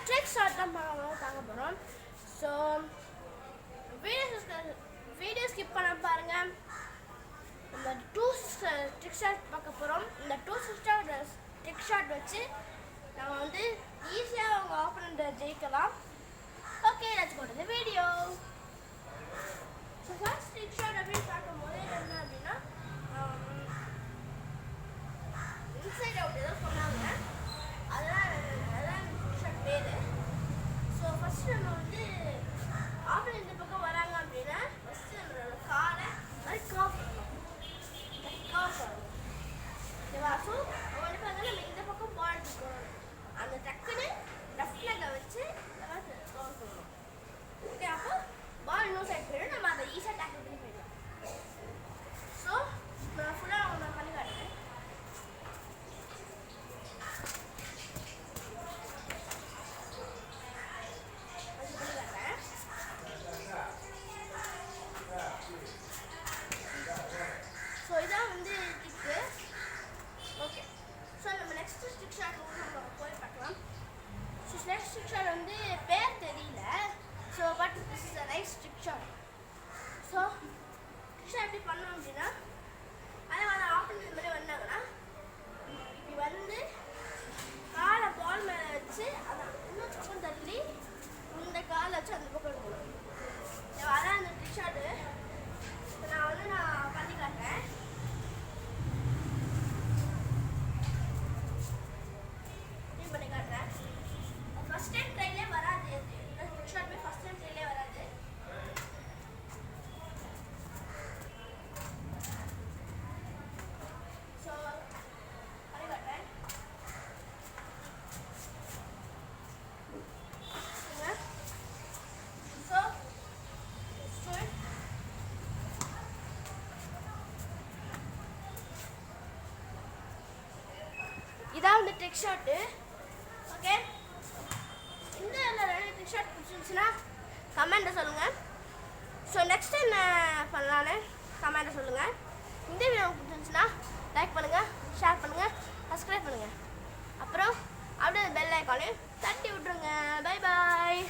Trick shot தான் பார்க்க போகிறோம். ஸோ வீடியோ ஸ்கிப் பண்ண பாருங்க. இந்த 2 ட்ரிக் ஷாட் பார்க்க போகிறோம். இந்த 2 ட்ரிக் ஷாட் வச்சு நம்ம வந்து ஈஸியாக அவங்க ஆப்போனண்ட்டை ஜெயிக்கலாம். Okay, let's go to the video. So first trick shot அப்படின்னு பார்க்கும்போது என்ன அப்படின்னா இன்சைட் அவுட் ஏதோ சொன்னாங்க. அதெல்லாம் ட்ரிக் ஷாட் பேர். ஸோ ஃபர்ஸ்ட் நம்ம வந்து ஆப்போனண்ட் இந்த பக்கம் வராங்க அப்படின்னா ஃபர்ஸ்ட் நம்மளோட காலை காஃப் பண்ணணும். ஓகேவா? ஸோ வந்து பார்த்தா நம்ம இந்த பக்கம் பால் எடுத்துக்கணும். அந்த டக்குன்னு லெஃப்ட் லெக்கை வச்சு கவர் பண்ணணும். ஓகே, அப்போ பால் இன்னும் சைட் போயிடும். நம்ம அதை ஈஸியாக டேக்கிள் பண்ணி போயிடலாம். ஸோ நான் ஃபுல்லாக நான் பண்ணி காட்டுறேன். ஸோ இதான் வந்து டிக்கு. ஓகே, ஸோ நம்ம நெக்ஸ்ட் ஸ்டிக் ஷாட் நம்ம போய் பார்க்கலாம். ஸோ நெக்ஸ்ட் ஸ்டிக் ஷாட் வந்து பேர் தெரியல. So but this is a right stick shot. So stick shot எப்படி பண்ணோம் அப்படின்னா அதே மாதிரி ஆப்போனண்ட் இந்த மாதிரி வந்தாங்கன்னா இப்படி வந்து காலை பால் மேலே வச்சு அதை இன்னும் பக்கம் தள்ளி இந்த காலை வச்சு அந்த பக்கம் எடுக்கணும். அதான் அந்த ஸ்டிக் ஷாட்டு. நான் பண்ணி காட்டுறேன். பண்ணி காட்டுறேன். ஃபர்ஸ்ட் டைம் ட்ரைலே வராது. ட்ரிக் ஷாட் ஃபர்ஸ்ட் டைம் ட்ரைலே வராது. ஸோ பண்ணி காட்டுறேன். ஸோ இதான் வந்து ட்ரிக் ஷாட்டு. ஓகே, இந்த ட்ரிக் ஷாட் பிடிச்சிருந்துச்சுன்னா கமெண்ட்டை சொல்லுங்கள். ஸோ நெக்ஸ்ட் என்ன பண்ணலான்னு கமெண்ட்டை சொல்லுங்கள். இந்த வீடியோ பிடிச்சிருந்துச்சுன்னா லைக் பண்ணுங்கள், ஷேர் பண்ணுங்கள், சப்ஸ்கிரைப் பண்ணுங்கள். அப்புறம் அப்படியே பெல் ஐக்கானையும் தட்டி விட்ருங்க. Bye bye.